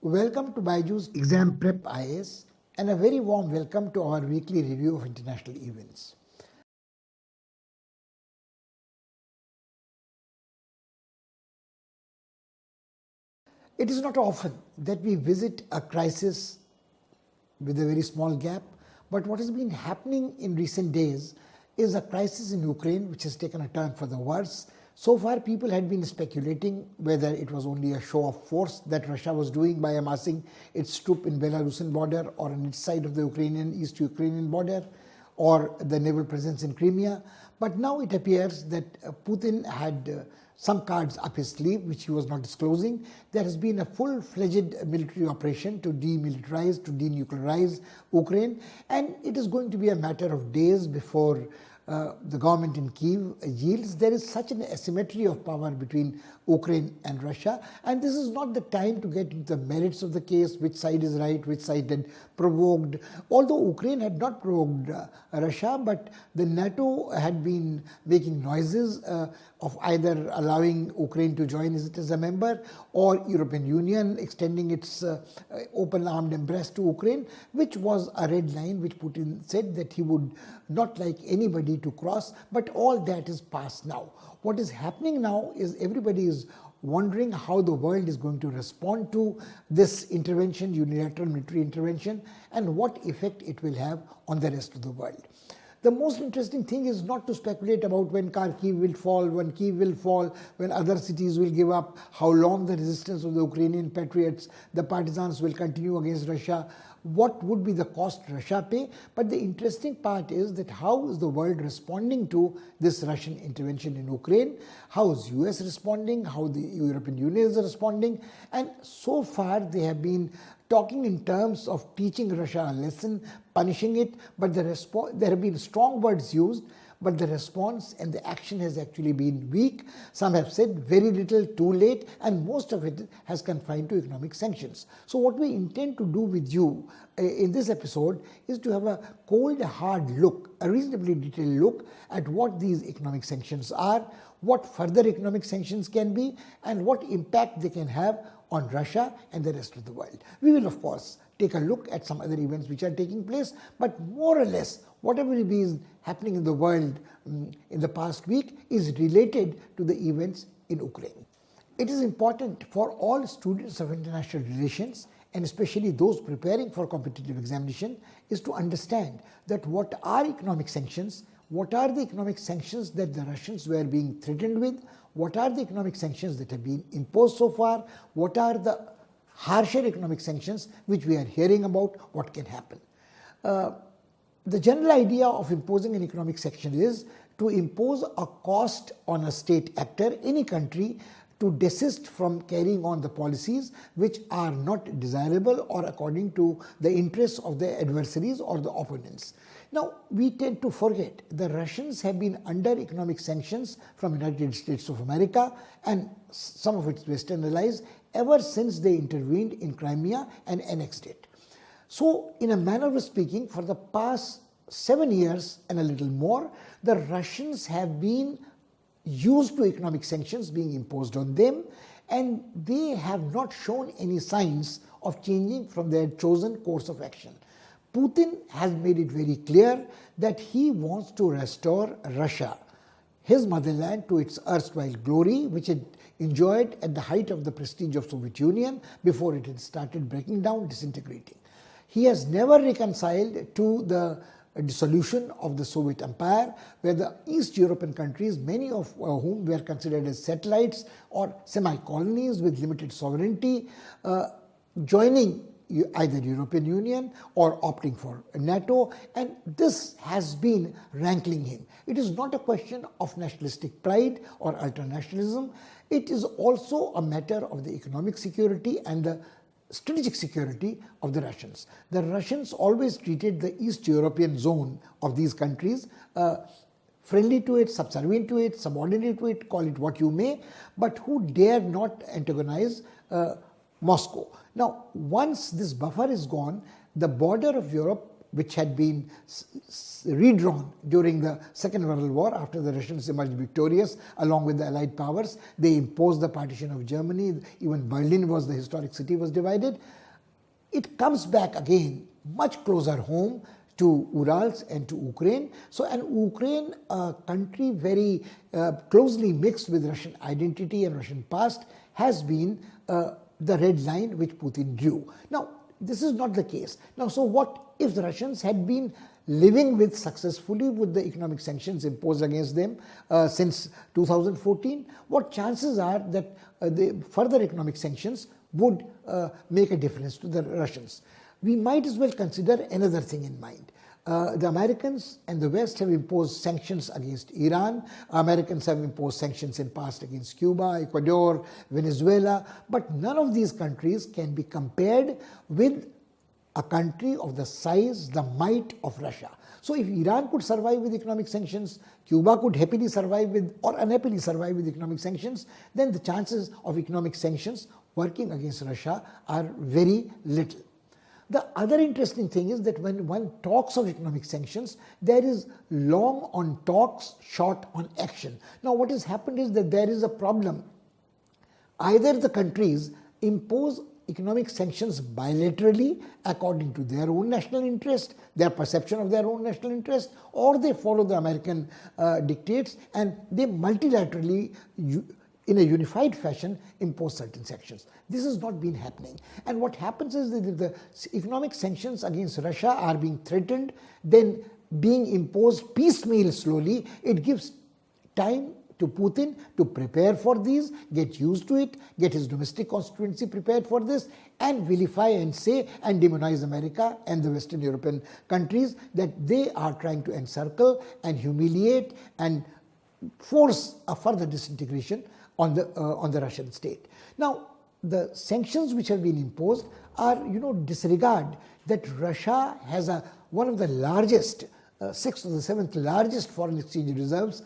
Welcome to BYJU'S Exam Prep IAS and a very warm welcome to our weekly review of international events. It is not often that we visit a crisis with a very small gap, but what has been happening in recent days is a crisis in Ukraine which has taken a turn for the worse. So far, people had been speculating whether it was only a show of force that Russia was doing by amassing its troops in Belarusian border or on its side of the East Ukrainian border, or the naval presence in Crimea. But now it appears that Putin had some cards up his sleeve which he was not disclosing. There has been a full-fledged military operation to demilitarize, to denuclearize Ukraine, and it is going to be a matter of days before the government in Kyiv yields. There is such an asymmetry of power between Ukraine and Russia, and this is not the time to get into the merits of the case, which side is right, which side had provoked. Although Ukraine had not provoked Russia, but the NATO had been making noises of either allowing Ukraine to join it as a member or European Union extending its open-armed embrace to Ukraine, which was a red line which Putin said that he would not like anybody to cross, but all that is past now. What is happening now is everybody is wondering how the world is going to respond to this intervention, unilateral military intervention, and what effect it will have on the rest of the world. The most interesting thing is not to speculate about when Kharkiv will fall, when Kyiv will fall, when other cities will give up, how long the resistance of the Ukrainian patriots, the partisans will continue against Russia, what would be the cost Russia pay. But the interesting part is that how is the world responding to this Russian intervention in Ukraine, how is US responding, how the European Union is responding, and so far they have been talking in terms of teaching Russia a lesson, punishing it, but there have been strong words used, but the response and the action has actually been weak. Some have said very little, too late, and most of it has confined to economic sanctions. So what we intend to do with you in this episode is to have a cold, hard look, a reasonably detailed look at what these economic sanctions are, what further economic sanctions can be, and what impact they can have on Russia and the rest of the world. We will, of course, take a look at some other events which are taking place, but more or less, whatever is happening in the world in the past week is related to the events in Ukraine. It is important for all students of international relations, and especially those preparing for competitive examination, is to understand that what are economic sanctions, what are the economic sanctions that the Russians were being threatened with, what are the economic sanctions that have been imposed so far, what are the harsher economic sanctions which we are hearing about, what can happen. The general idea of imposing an economic sanction is to impose a cost on a state actor, any country, to desist from carrying on the policies which are not desirable or according to the interests of the adversaries or the opponents. Now, we tend to forget the Russians have been under economic sanctions from United States of America and some of its Western allies ever since they intervened in Crimea and annexed it. So, in a manner of speaking, for the past 7 years and a little more, the Russians have been used to economic sanctions being imposed on them, and they have not shown any signs of changing from their chosen course of action. Putin has made it very clear that he wants to restore Russia, his motherland, to its erstwhile glory, which it enjoyed at the height of the prestige of Soviet Union before it had started breaking down, disintegrating. He has never reconciled to the dissolution of the Soviet Empire, where the East European countries, many of whom were considered as satellites or semi-colonies with limited sovereignty, joining either European Union or opting for NATO, and this has been rankling him. It is not a question of nationalistic pride or ultranationalism. It is also a matter of the economic security and the strategic security of the Russians. The Russians always treated the East European zone of these countries friendly to it, subservient to it, subordinate to it, call it what you may, but who dare not antagonize Moscow. Now, once this buffer is gone, the border of Europe which had been redrawn during the Second World War after the Russians emerged victorious along with the Allied powers. They imposed the partition of Germany. Even Berlin was, the historic city was divided. It comes back again much closer home to Urals and to Ukraine. So, and Ukraine, a country very closely mixed with Russian identity and Russian past, has been the red line which Putin drew. Now, this is not the case. Now, so what if the Russians had been living with successfully with the economic sanctions imposed against them since 2014? What chances are that the further economic sanctions would make a difference to the Russians? We might as well consider another thing in mind. The Americans and the West have imposed sanctions against Iran. Americans have imposed sanctions in past against Cuba, Ecuador, Venezuela, but none of these countries can be compared with a country of the size, the might of Russia. So if Iran could survive with economic sanctions, Cuba could happily survive with or unhappily survive with economic sanctions, then the chances of economic sanctions working against Russia are very little. The other interesting thing is that when one talks of economic sanctions, there is long on talks, short on action. Now what has happened is that there is a problem. Either the countries impose economic sanctions bilaterally according to their own national interest, their perception of their own national interest, or they follow the American dictates and they multilaterally in a unified fashion impose certain sanctions. This has not been happening. And what happens is that if the economic sanctions against Russia are being threatened, then being imposed piecemeal slowly, it gives time to Putin to prepare for these, get used to it, get his domestic constituency prepared for this, and vilify and say and demonize America and the Western European countries that they are trying to encircle and humiliate and force a further disintegration on the Russian state. Now, the sanctions which have been imposed are, disregard that Russia has one of the largest, sixth or the seventh largest foreign exchange reserves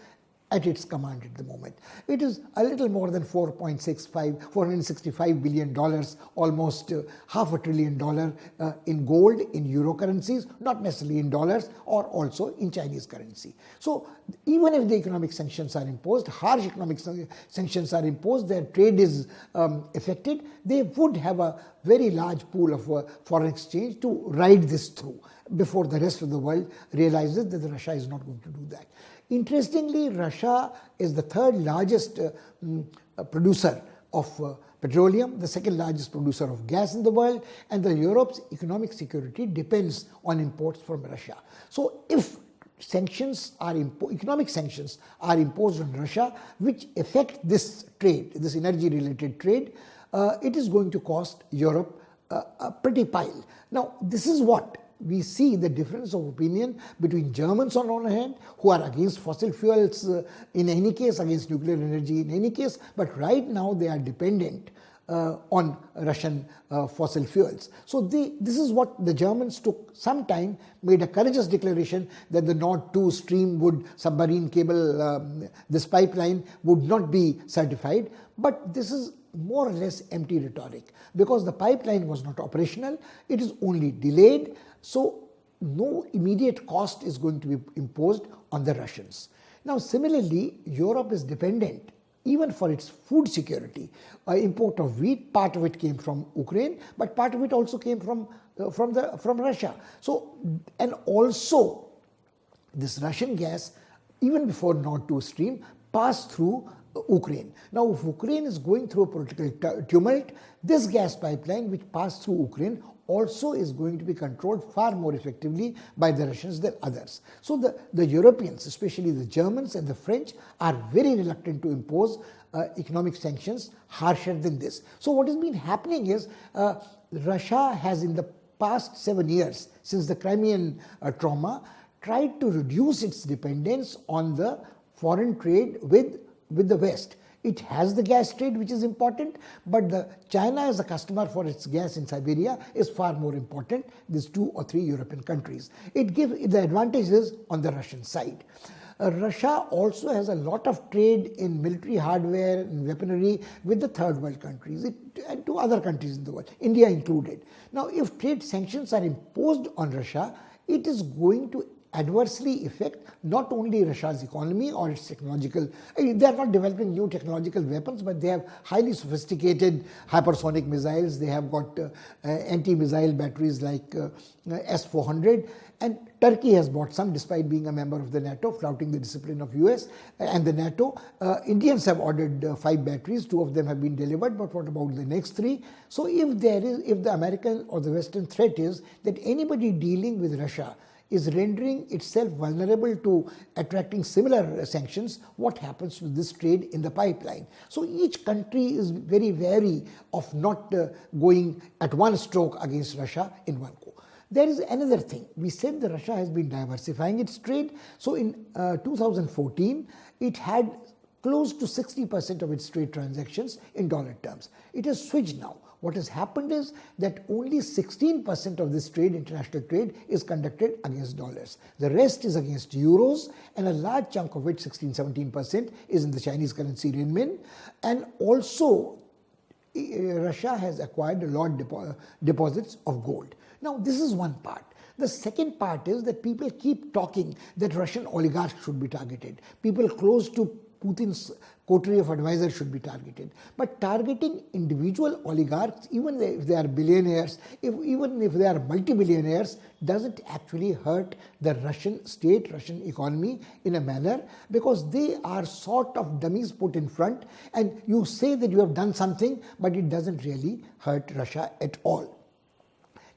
at its command at the moment. It is a little more than $465 billion, almost $500 billion in gold, in euro currencies, not necessarily in dollars, or also in Chinese currency. So even if the economic sanctions are imposed, harsh economic sanctions are imposed, their trade is affected, they would have a very large pool of foreign exchange to ride this through before the rest of the world realizes that Russia is not going to do that. Interestingly, Russia is the third largest producer of petroleum, the second largest producer of gas in the world, and Europe's economic security depends on imports from Russia. So if economic sanctions are imposed on Russia, which affect this trade, this energy-related trade, it is going to cost Europe a pretty pile. Now, this is what we see the difference of opinion between Germans on one hand, who are against fossil fuels in any case, against nuclear energy in any case, but right now they are dependent on Russian fossil fuels. So this is what the Germans took some time, made a courageous declaration that the Nord 2 stream submarine cable, this pipeline would not be certified, but this is more or less empty rhetoric because the pipeline was not operational, it is only delayed. So no immediate cost is going to be imposed on the Russians. Now similarly, Europe is dependent even for its food security. Import of wheat, part of it came from Ukraine, but part of it also came from Russia. So, and also this Russian gas, even before Nord 2 stream, passed through Ukraine. Now, if Ukraine is going through a political tumult, this gas pipeline which passed through Ukraine also is going to be controlled far more effectively by the Russians than others. So the Europeans, especially the Germans and the French, are very reluctant to impose economic sanctions harsher than this. So what has been happening is Russia has in the past 7 years, since the Crimean trauma, tried to reduce its dependence on the foreign trade with the West. It has the gas trade, which is important, but China as a customer for its gas in Siberia is far more important, these 2 or 3 European countries. It gives the advantages on the Russian side. Russia also has a lot of trade in military hardware and weaponry with the third world countries and to other countries in the world, India included. Now, if trade sanctions are imposed on Russia, it is going to adversely affect not only Russia's economy or its technological, they are not developing new technological weapons, but they have highly sophisticated hypersonic missiles, they have got anti-missile batteries like S-400, and Turkey has bought some despite being a member of the NATO, flouting the discipline of US and the NATO. Indians have ordered 5 batteries, 2 of them have been delivered, but what about the next 3? So if the American or the Western threat is that anybody dealing with Russia is rendering itself vulnerable to attracting similar sanctions, what happens to this trade in the pipeline? So each country is very wary of not going at one stroke against Russia in one go. There is another thing. We said that Russia has been diversifying its trade. So in 2014, it had close to 60% of its trade transactions in dollar terms. It has switched now. What has happened is that only 16% of this trade, international trade, is conducted against dollars. The rest is against euros, and a large chunk of it, 16-17%, is in the Chinese currency renminbi. And also, Russia has acquired a lot of deposits of gold. Now, this is one part. The second part is that people keep talking that Russian oligarchs should be targeted. People close to Putin's coterie of advisors should be targeted. But targeting individual oligarchs, even if they are billionaires, even if they are multi-billionaires, doesn't actually hurt the Russian state, Russian economy in a manner, because they are sort of dummies put in front, and you say that you have done something, but it doesn't really hurt Russia at all.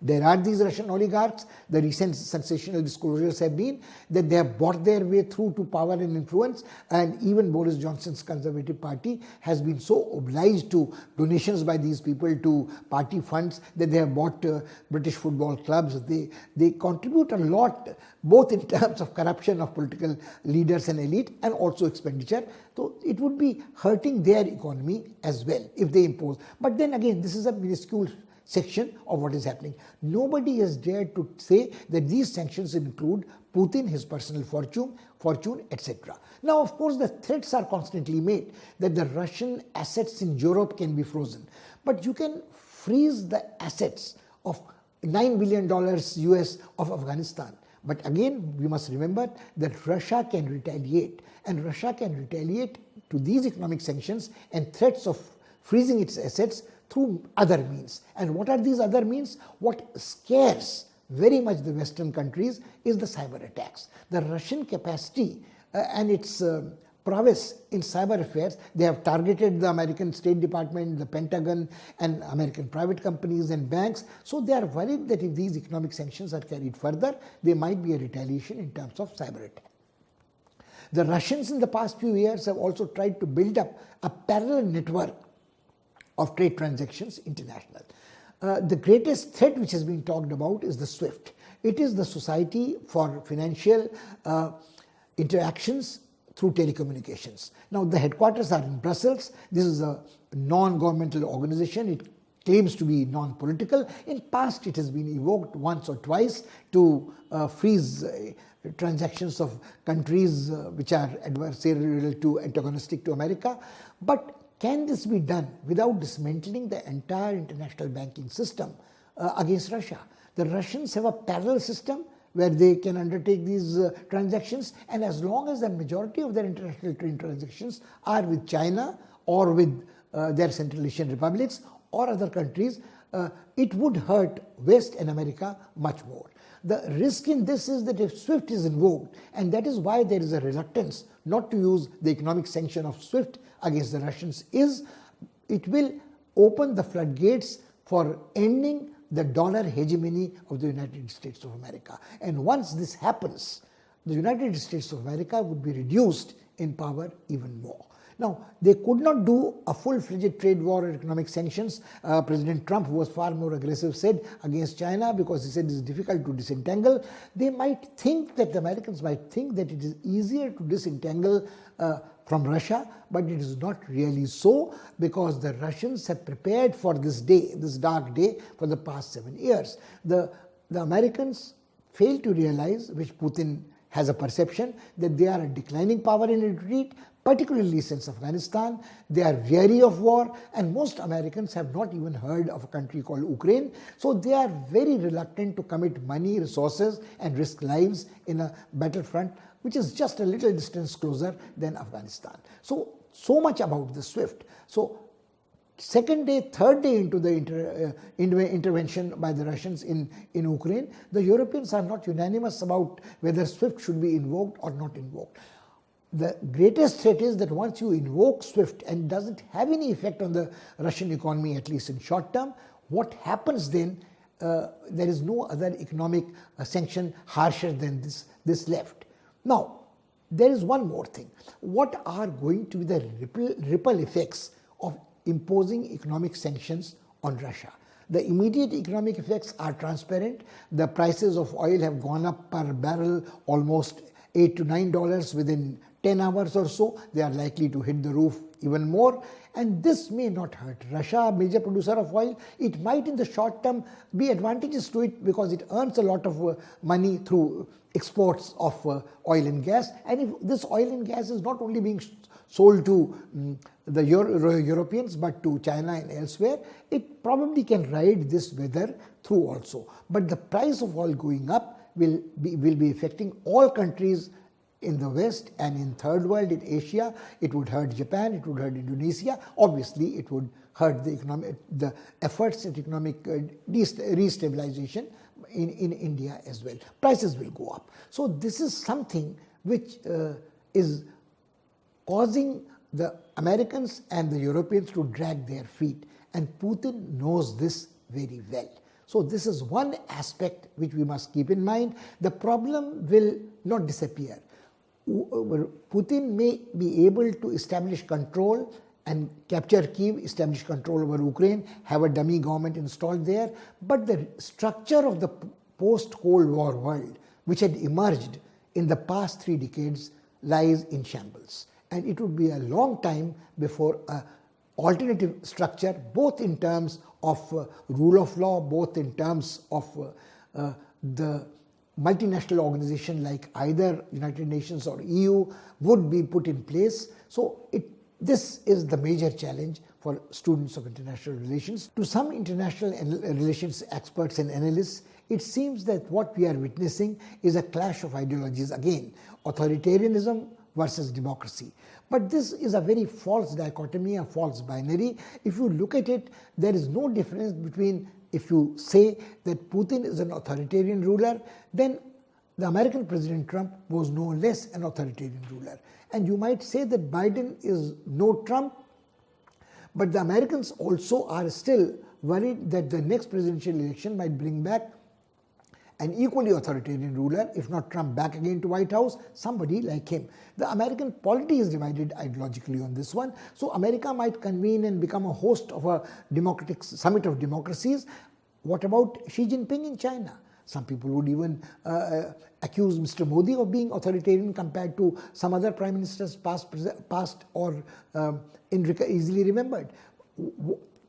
There are these Russian oligarchs. The recent sensational disclosures have been that they have bought their way through to power and influence, and even Boris Johnson's Conservative Party has been so obliged to donations by these people to party funds that they have bought British football clubs. They contribute a lot, both in terms of corruption of political leaders and elite and also expenditure. So it would be hurting their economy as well if they impose. But then again, this is a minuscule section of what is happening. Nobody has dared to say that these sanctions include Putin, his personal fortune, etc. Now, of course, the threats are constantly made that the Russian assets in Europe can be frozen. But you can freeze the assets of $9 billion US of Afghanistan. But again, we must remember that Russia can retaliate, and Russia can retaliate to these economic sanctions and threats of freezing its assets through other means. And what are these other means? What scares very much the Western countries is the cyber attacks. The Russian capacity and its prowess in cyber affairs, they have targeted the American State Department, the Pentagon, and American private companies and banks. So they are worried that if these economic sanctions are carried further, there might be a retaliation in terms of cyber attack. The Russians in the past few years have also tried to build up a parallel network of trade transactions international. The greatest threat which has been talked about is the SWIFT. It is the Society for Financial Interactions through Telecommunications. Now, the headquarters are in Brussels. This is a non-governmental organization. It claims to be non-political. In past, it has been evoked once or twice to freeze transactions of countries which are adversarial to, antagonistic to America. But can this be done without dismantling the entire international banking system against Russia? The Russians have a parallel system where they can undertake these transactions, and as long as the majority of their international trade transactions are with China or with their Central Asian republics or other countries, it would hurt West and America much more. The risk in this is that if SWIFT is invoked, and that is why there is a reluctance not to use the economic sanction of SWIFT against the Russians, is it will open the floodgates for ending the dollar hegemony of the United States of America. And once this happens, the United States of America would be reduced in power even more. Now, they could not do a full-fledged trade war or economic sanctions. President Trump, who was far more aggressive, said against China, because he said it is difficult to disentangle. They might think that, the Americans might think that it is easier to disentangle from Russia, but it is not really so, because the Russians have prepared for this day, this dark day, for the past 7 years. The Americans failed to realize, which Putin has a perception that they are a declining power in retreat, particularly since Afghanistan. They are weary of war, and most Americans have not even heard of a country called Ukraine. So they are very reluctant to commit money, resources, and risk lives in a battlefront which is just a little distance closer than Afghanistan. So much about the SWIFT. So second day, third day into the intervention by the Russians in Ukraine, the Europeans are not unanimous about whether SWIFT should be invoked or not invoked. The greatest threat is that once you invoke SWIFT and it doesn't have any effect on the Russian economy, at least in short term, what happens then? There is no other economic sanction harsher than this left. Now, there is one more thing. What are going to be the ripple effects of imposing economic sanctions on Russia? The immediate economic effects are transparent. The prices of oil have gone up per barrel almost $8 to $9 within 10 hours or so. They are likely to hit the roof even more. And this may not hurt Russia, a major producer of oil. It might in the short term be advantageous to it because it earns a lot of money through exports of oil and gas. And if this oil and gas is not only being sold to the Europeans but to China and elsewhere, it probably can ride this weather through also. But the price of oil going up will be affecting all countries in the West and in third world, in Asia. It would hurt Japan, it would hurt Indonesia. Obviously, it would hurt the efforts at economic restabilization in India as well. Prices will go up. So this is something which is causing the Americans and the Europeans to drag their feet, and Putin knows this very well. So this is one aspect which we must keep in mind. The problem will not disappear. Putin may be able to establish control and capture Kyiv, establish control over Ukraine, have a dummy government installed there, but the structure of the post-Cold War world, which had emerged in the past 3 decades, lies in shambles. And it would be a long time before an alternative structure, both in terms of rule of law, both in terms of the multinational organization like either United Nations or EU, would be put in place. So this is the major challenge for students of international relations. To some international relations experts and analysts, it seems that what we are witnessing is a clash of ideologies again, authoritarianism versus democracy. But this is a very false dichotomy, a false binary. If you look at it, there is no difference between, if you say that Putin is an authoritarian ruler, then the American President Trump was no less an authoritarian ruler. And you might say that Biden is no Trump, but the Americans also are still worried that the next presidential election might bring back an equally authoritarian ruler, if not Trump back again to White House, somebody like him. The American polity is divided ideologically on this one. So America might convene and become a host of a democratic summit of democracies. What about Xi Jinping in China? Some people would even accuse Mr. Modi of being authoritarian compared to some other prime ministers past or easily remembered.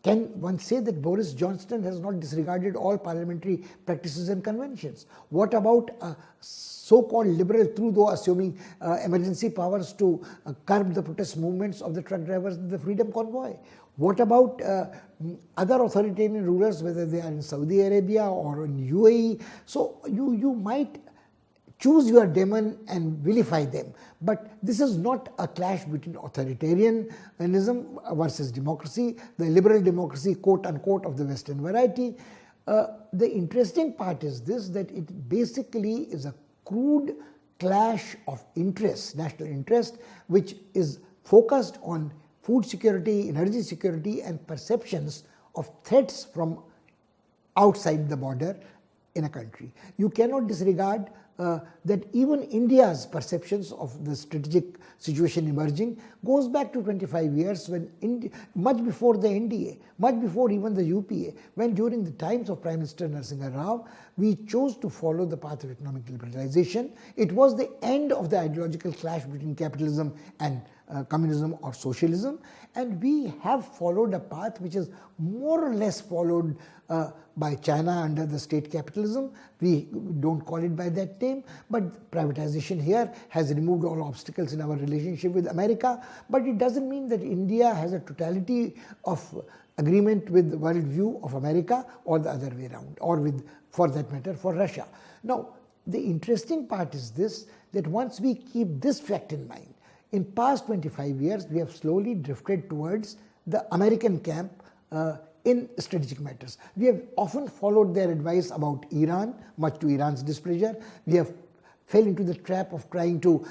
Can one say that Boris Johnson has not disregarded all parliamentary practices and conventions? What about a so-called liberal Trudeau assuming emergency powers to curb the protest movements of the truck drivers in the Freedom Convoy? What about other authoritarian rulers, whether they are in Saudi Arabia or in UAE? So you might choose your demon and vilify them. But this is not a clash between authoritarianism versus democracy, the liberal democracy, quote unquote, of the Western variety. The interesting part is this, that it basically is a crude clash of interests, national interest, which is focused on food security, energy security, and perceptions of threats from outside the border in a country. You cannot disregard that even India's perceptions of the strategic situation emerging goes back to 25 years, when much before the NDA, much before even the UPA, when during the times of Prime Minister Narasimha Rao, we chose to follow the path of economic liberalization. It was the end of the ideological clash between capitalism and communism or socialism, and we have followed a path which is more or less followed by China under the state capitalism. We don't call it by that tame, but privatization here has removed all obstacles in our relationship with America. But it doesn't mean that India has a totality of agreement with the world view of America or the other way around, or with, for that matter, for Russia. Now, the interesting part is this, that once we keep this fact in mind, in past 25 years, we have slowly drifted towards the American camp in strategic matters. We have often followed their advice about Iran, much to Iran's displeasure. We have fell into the trap of trying to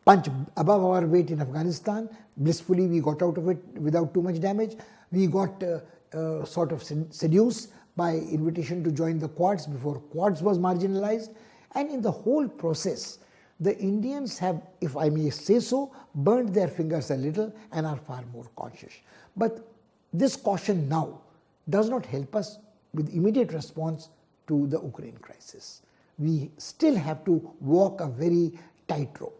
punch above our weight in Afghanistan. Blissfully, we got out of it without too much damage. We got sort of seduced by invitation to join the Quads before Quads was marginalized. And in the whole process, the Indians have, if I may say so, burned their fingers a little and are far more conscious. But this caution now does not help us with immediate response to the Ukraine crisis. We still have to walk a very tightrope.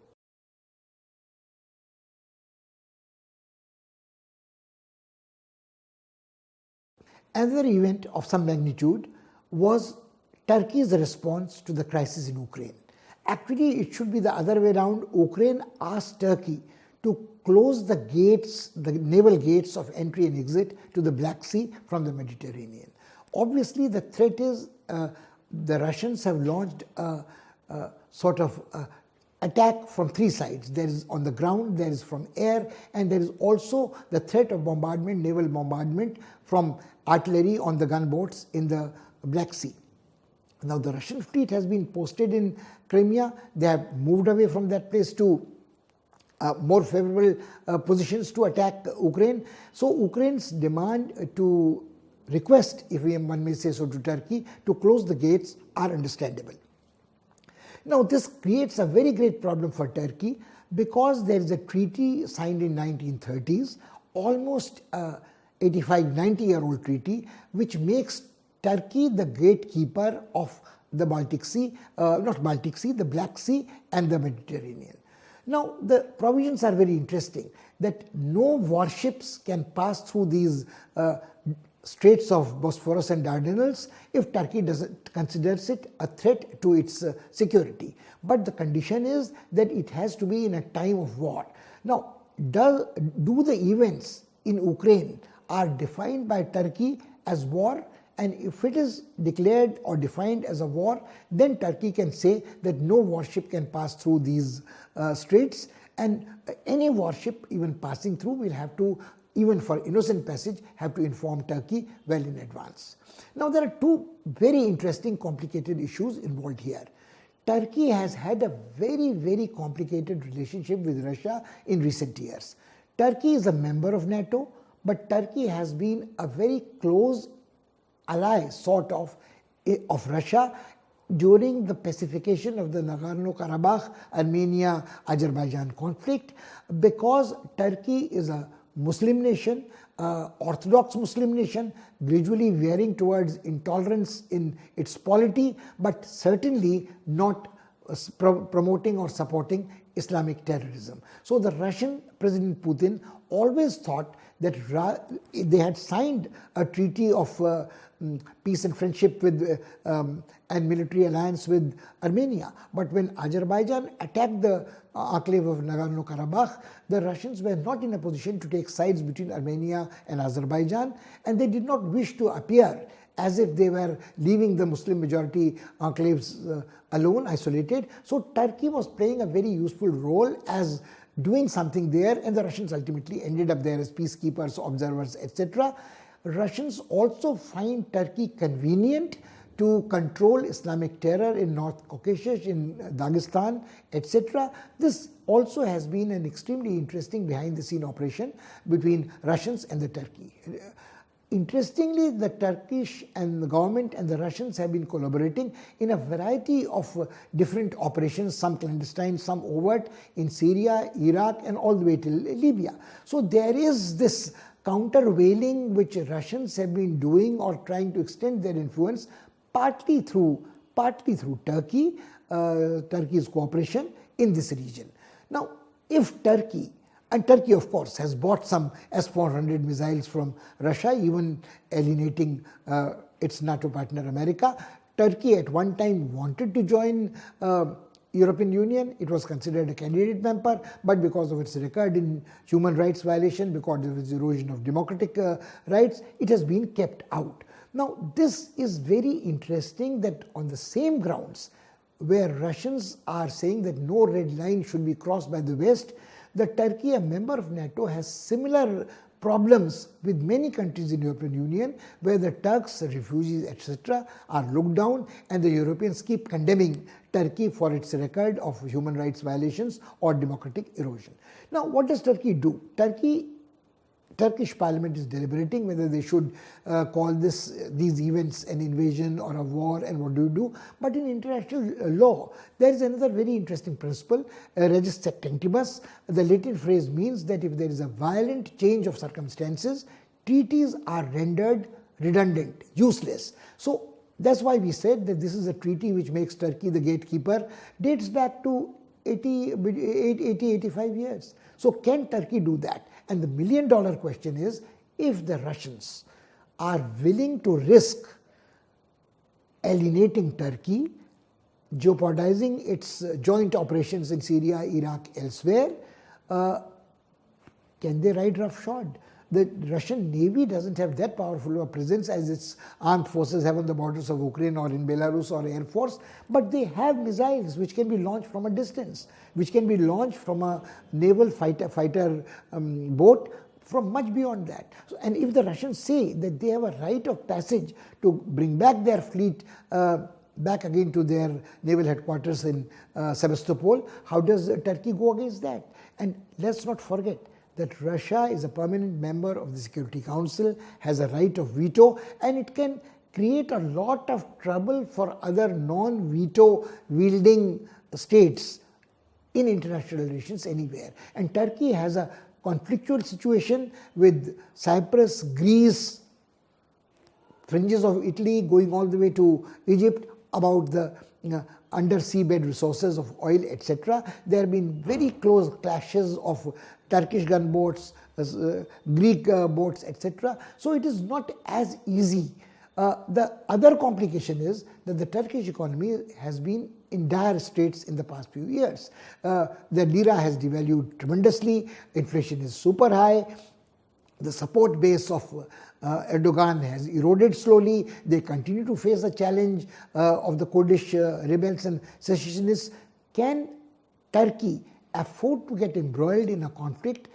Another event of some magnitude was Turkey's response to the crisis in Ukraine. Actually, it should be the other way around. Ukraine asked Turkey to close the gates, the naval gates of entry and exit to the Black Sea from the Mediterranean. Obviously, the threat is the Russians have launched a sort of attack from three sides. There is on the ground, there is from air, and there is also the threat of bombardment, naval bombardment from artillery on the gunboats in the Black Sea. Now, the Russian fleet has been posted in Crimea. They have moved away from that place to more favorable positions to attack Ukraine. So, Ukraine's demand to request, if one may say so, to Turkey to close the gates are understandable. Now, this creates a very great problem for Turkey because there is a treaty signed in 1930s, almost 85-90-year-old treaty, which makes Turkey the gatekeeper of the Baltic Sea, the Black Sea and the Mediterranean. Now, the provisions are very interesting, that no warships can pass through these straits of Bosphorus and Dardanelles if Turkey considers it a threat to its security. But the condition is that it has to be in a time of war. Now, do the events in Ukraine are defined by Turkey as war? And if it is declared or defined as a war, then Turkey can say that no warship can pass through these straits, and any warship even passing through will have to, even for innocent passage, have to inform Turkey well in advance. Now, there are two very interesting complicated issues involved here. Turkey has had a very, very complicated relationship with Russia in recent years. Turkey is a member of NATO, but Turkey has been a very close ally, sort of Russia during the pacification of the Nagorno-Karabakh, Armenia-Azerbaijan conflict, because Turkey is a Muslim nation, Orthodox Muslim nation, gradually veering towards intolerance in its polity, but certainly not promoting or supporting Islamic terrorism. So the Russian President Putin always thought that they had signed a treaty of peace and friendship with and military alliance with Armenia. But when Azerbaijan attacked the enclave of Nagorno-Karabakh, the Russians were not in a position to take sides between Armenia and Azerbaijan, and they did not wish to appear as if they were leaving the Muslim majority enclaves alone, isolated. So Turkey was playing a very useful role as doing something there, and the Russians ultimately ended up there as peacekeepers, observers, etc. Russians also find Turkey convenient to control Islamic terror in North Caucasus, in Dagestan, etc. This also has been an extremely interesting behind-the-scene operation between Russians and the Turkey. Interestingly, the Turkish and the government and the Russians have been collaborating in a variety of different operations, some clandestine, some overt, in Syria, Iraq, and all the way to Libya. So there is this countervailing which Russians have been doing or trying to extend their influence, partly through Turkey, Turkey's cooperation in this region. Now, if Turkey, and Turkey, of course, has bought some S-400 missiles from Russia, even alienating its NATO partner America. Turkey at one time wanted to join European Union. It was considered a candidate member, but because of its record in human rights violation, because of its erosion of democratic rights, it has been kept out. Now, this is very interesting that on the same grounds where Russians are saying that no red line should be crossed by the West, the Turkey, a member of NATO, has similar problems with many countries in the European Union where the Turks, refugees, etc. are looked down, and the Europeans keep condemning Turkey for its record of human rights violations or democratic erosion. Now, what does Turkey do? Turkish parliament is deliberating whether they should call these events an invasion or a war, and what do you do? But in international law, there is another very interesting principle, regis sectentibus. The Latin phrase means that if there is a violent change of circumstances, treaties are rendered redundant, useless. So that's why we said that this is a treaty which makes Turkey the gatekeeper, dates back to 85 years. So can Turkey do that? And the million-dollar question is, if the Russians are willing to risk alienating Turkey, jeopardizing its joint operations in Syria, Iraq, elsewhere, can they ride roughshod? The Russian Navy doesn't have that powerful a presence as its armed forces have on the borders of Ukraine or in Belarus or Air Force, but they have missiles which can be launched from a distance, which can be launched from a naval fighter boat from much beyond that. So, and if the Russians say that they have a right of passage to bring back their fleet back again to their naval headquarters in Sevastopol, how does Turkey go against that? And let's not forget that Russia is a permanent member of the Security Council, has a right of veto, and it can create a lot of trouble for other non-veto wielding states in international relations anywhere. And Turkey has a conflictual situation with Cyprus, Greece, fringes of Italy going all the way to Egypt about the undersea bed resources of oil, etc. There have been very close clashes of Turkish gunboats, Greek boats, etc. So it is not as easy. The other complication is that the Turkish economy has been in dire straits in the past few years. The lira has devalued tremendously, inflation is super high, the support base of Erdogan has eroded slowly. They continue to face the challenge of the Kurdish rebels and secessionists. Can Turkey afford to get embroiled in a conflict?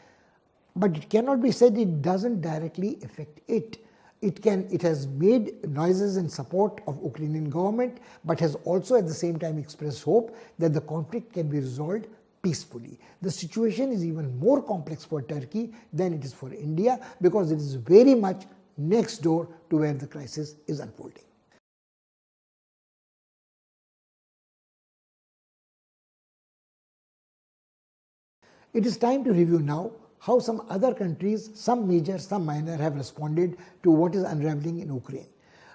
But it cannot be said it doesn't directly affect it. It has made noises in support of Ukrainian government, but has also at the same time expressed hope that the conflict can be resolved peacefully. The situation is even more complex for Turkey than it is for India, because it is very much next door to where the crisis is unfolding. It is time to review now how some other countries, some major, some minor, have responded to what is unraveling in Ukraine.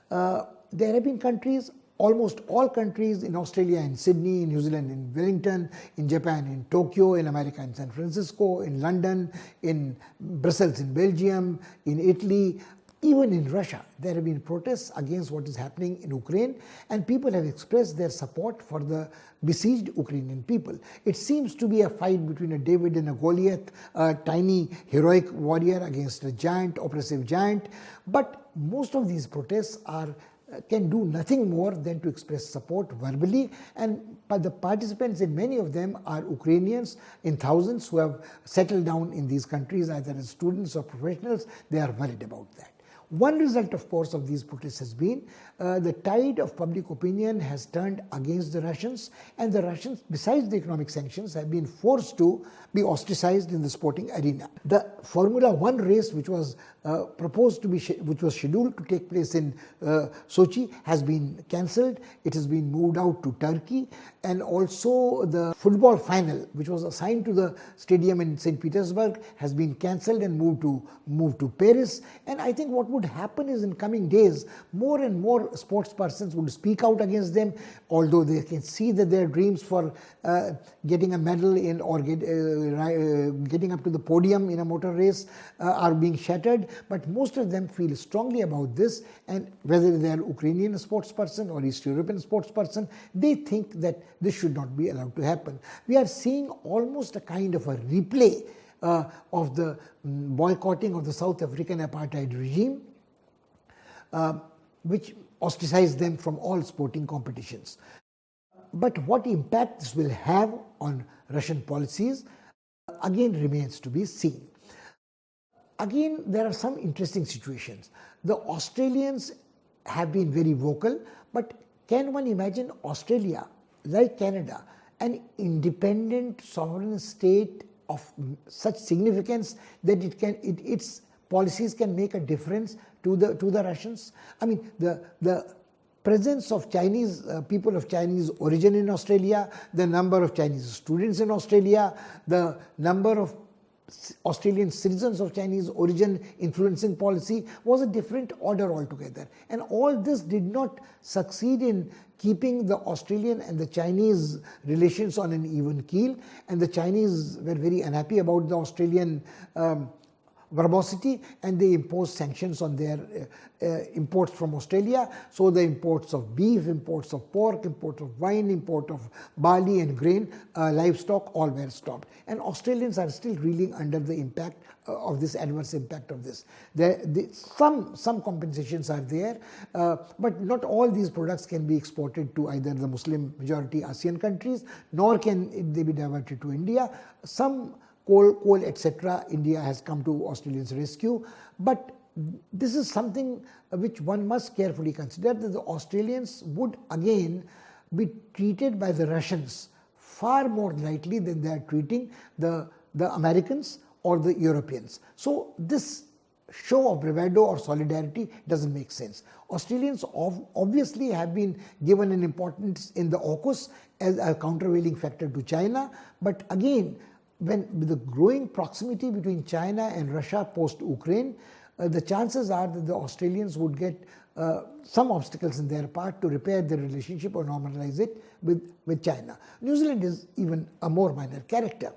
There have been countries, almost all countries, in Australia in Sydney, in New Zealand in Wellington, in Japan in Tokyo, in America in San Francisco, in London, in Brussels in Belgium, in Italy, even in Russia. There have been protests against what is happening in Ukraine, and people have expressed their support for the besieged Ukrainian people. It seems to be a fight between a David and a Goliath, a tiny heroic warrior against a giant, oppressive giant, but most of these protests can do nothing more than to express support verbally, and the participants in many of them are Ukrainians in thousands who have settled down in these countries either as students or professionals. They are worried about that. One result, of course, of these protests has been the tide of public opinion has turned against the Russians, and the Russians, besides the economic sanctions, have been forced to be ostracized in the sporting arena. The Formula One race, which was which was scheduled to take place in Sochi, has been cancelled. It has been moved out to Turkey, and also the football final, which was assigned to the stadium in St. Petersburg, has been cancelled and moved to Paris. And I think what would would happen is in coming days, more and more sports persons would speak out against them, although they can see that their dreams for getting a medal in or getting up to the podium in a motor race are being shattered. But most of them feel strongly about this, and whether they are Ukrainian sports person or East European sports person, they think that this should not be allowed to happen. We are seeing almost a kind of a replay of the boycotting of the South African apartheid regime, which ostracized them from all sporting competitions. But what impact this will have on Russian policies again remains to be seen. Again, there are some interesting situations. The Australians have been very vocal, but can one imagine Australia, like Canada, an independent sovereign state of such significance that its policies can make a difference to the Russians? I mean, the presence of Chinese people of Chinese origin in Australia, the number of Chinese students in Australia, the number of Australian citizens of Chinese origin influencing policy was a different order altogether. And all this did not succeed in keeping the Australian and the Chinese relations on an even keel, and the Chinese were very unhappy about the Australian verbosity, and they imposed sanctions on their imports from Australia. So the imports of beef, imports of pork, import of wine, import of barley and grain, livestock, all were stopped. And Australians are still reeling under the impact of this adverse impact of this. Some compensations are there, but not all these products can be exported to either the Muslim majority ASEAN countries, nor can they be diverted to India. Some coal, etc., India has come to Australians' rescue. But this is something which one must carefully consider, that the Australians would again be treated by the Russians far more lightly than they are treating the Americans or the Europeans. So this show of bravado or solidarity doesn't make sense. Australians obviously have been given an importance in the AUKUS as a countervailing factor to China, but again, with the growing proximity between China and Russia post-Ukraine, the chances are that the Australians would get some obstacles in their part to repair their relationship or normalize it with China. New Zealand is even a more minor character.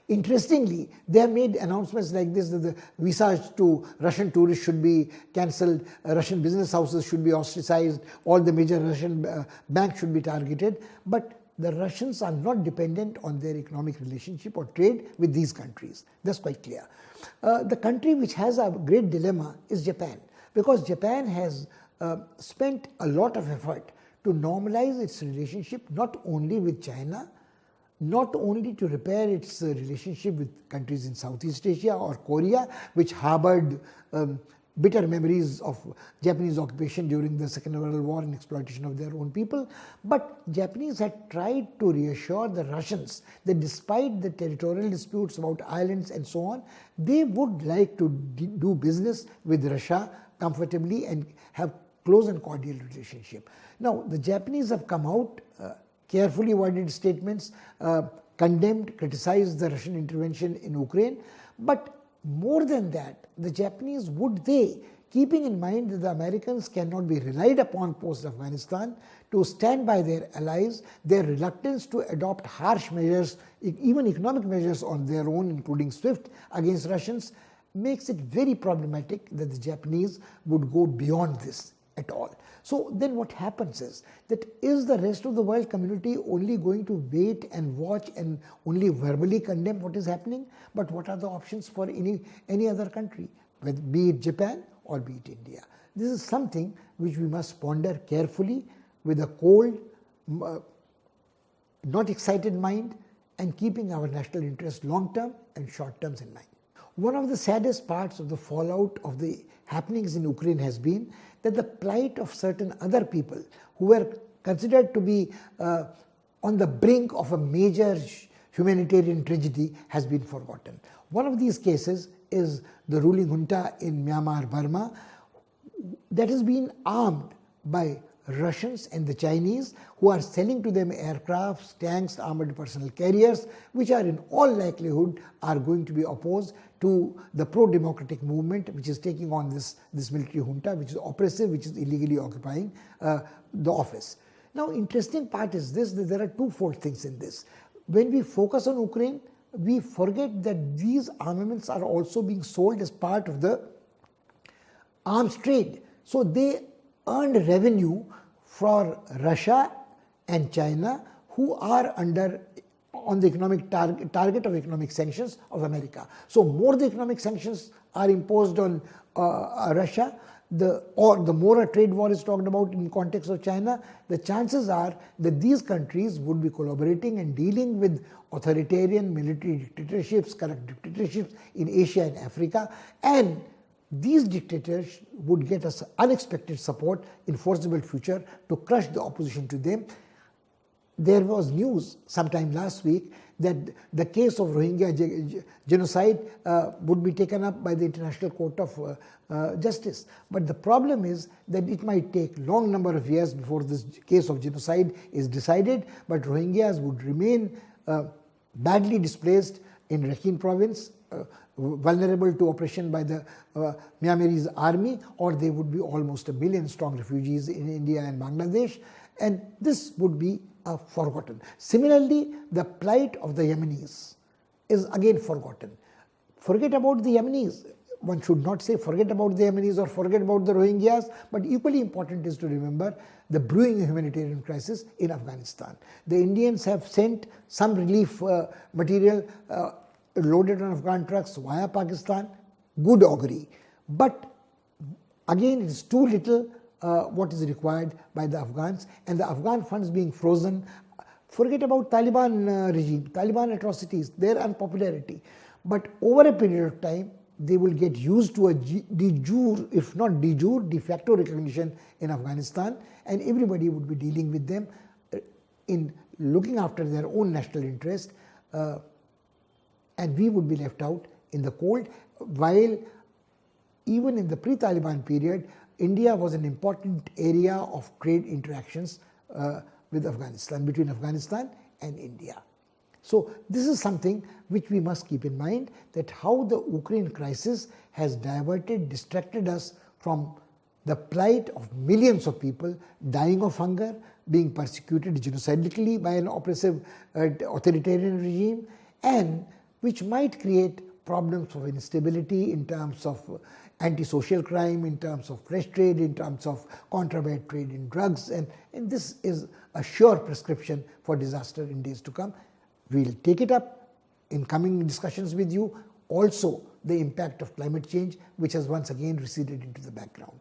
Interestingly, they have made announcements like this, that the visas to Russian tourists should be cancelled, Russian business houses should be ostracized, all the major Russian banks should be targeted, but the Russians are not dependent on their economic relationship or trade with these countries. That's quite clear. The country which has a great dilemma is Japan, because Japan has spent a lot of effort to normalize its relationship not only with China, not only to repair its relationship with countries in Southeast Asia or Korea, which harbored bitter memories of Japanese occupation during the Second World War and exploitation of their own people, but Japanese had tried to reassure the Russians that despite the territorial disputes about islands and so on, they would like to do business with Russia comfortably and have close and cordial relationship. Now, the Japanese have come out, carefully worded statements, condemned, criticized the Russian intervention in Ukraine, but more than that, the Japanese, would they, keeping in mind that the Americans cannot be relied upon post-Afghanistan to stand by their allies, their reluctance to adopt harsh measures, even economic measures on their own, including SWIFT, against Russians, makes it very problematic that the Japanese would go beyond this at all. So then what happens is that is the rest of the world community only going to wait and watch and only verbally condemn what is happening? But what are the options for any other country, be it Japan or be it India? This is something which we must ponder carefully with a cold, not excited mind, and keeping our national interest long term and short terms in mind. One of the saddest parts of the fallout of the happenings in Ukraine has been that the plight of certain other people who were considered to be on the brink of a major humanitarian tragedy has been forgotten. One of these cases is the ruling junta in Myanmar, Burma, that has been armed by Russians and the Chinese, who are selling to them aircrafts, tanks, armored personnel carriers, which are in all likelihood are going to be opposed to the pro-democratic movement which is taking on this military junta, which is oppressive, which is illegally occupying the office. Now, interesting part is this, that there are twofold things in this. When we focus on Ukraine, we forget that these armaments are also being sold as part of the arms trade. So they earned revenue for Russia and China, who are on the economic target of economic sanctions of America. So more the economic sanctions are imposed on Russia, the more a trade war is talked about in context of China, the chances are that these countries would be collaborating and dealing with authoritarian military dictatorships, corrupt dictatorships in Asia and Africa, and these dictators would get us unexpected support in foreseeable future to crush the opposition to them. There was news sometime last week that the case of Rohingya genocide would be taken up by the International Court of Justice. But the problem is that it might take long number of years before this case of genocide is decided, but Rohingyas would remain badly displaced in Rakhine province, vulnerable to oppression by the Myanmarese army, or they would be almost 1 million strong refugees in India and Bangladesh, and this would be forgotten. Similarly, the plight of the Yemenis is again forgotten. Forget about the Yemenis. One should not say forget about the Yemenis or forget about the Rohingyas, but equally important is to remember the brewing humanitarian crisis in Afghanistan. The Indians have sent some relief material loaded on Afghan trucks via Pakistan, good augury. But again, it is too little what is required by the Afghans, and the Afghan funds being frozen. Forget about Taliban regime, Taliban atrocities, their unpopularity. But over a period of time, they will get used to a de jure, if not de jure, de facto recognition in Afghanistan, and everybody would be dealing with them in looking after their own national interest, and we would be left out in the cold, while even in the pre-Taliban period, India was an important area of trade interactions with Afghanistan, between Afghanistan and India. So this is something which we must keep in mind, that how the Ukraine crisis has distracted us from the plight of millions of people dying of hunger, being persecuted genocidally by an oppressive authoritarian regime, and which might create problems of instability in terms of anti-social crime, in terms of fresh trade, in terms of contraband trade in drugs, and this is a sure prescription for disaster in days to come. We will take it up in coming discussions with you. Also, the impact of climate change, which has once again receded into the background.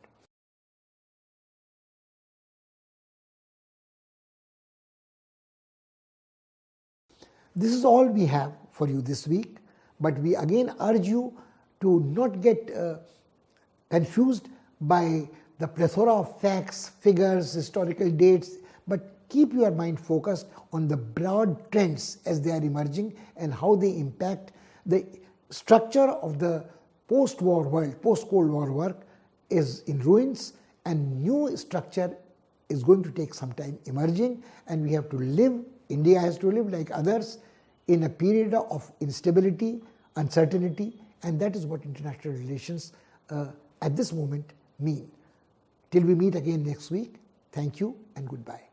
This is all we have for you this week, but we again urge you to not get confused by the plethora of facts, figures, historical dates, but keep your mind focused on the broad trends as they are emerging and how they impact the structure of the post-war world. Post-Cold War work is in ruins, and new structure is going to take some time emerging, and we have to live, India has to live like others, in a period of instability, uncertainty, and that is what international relations at this moment mean. Till we meet again next week, thank you and goodbye.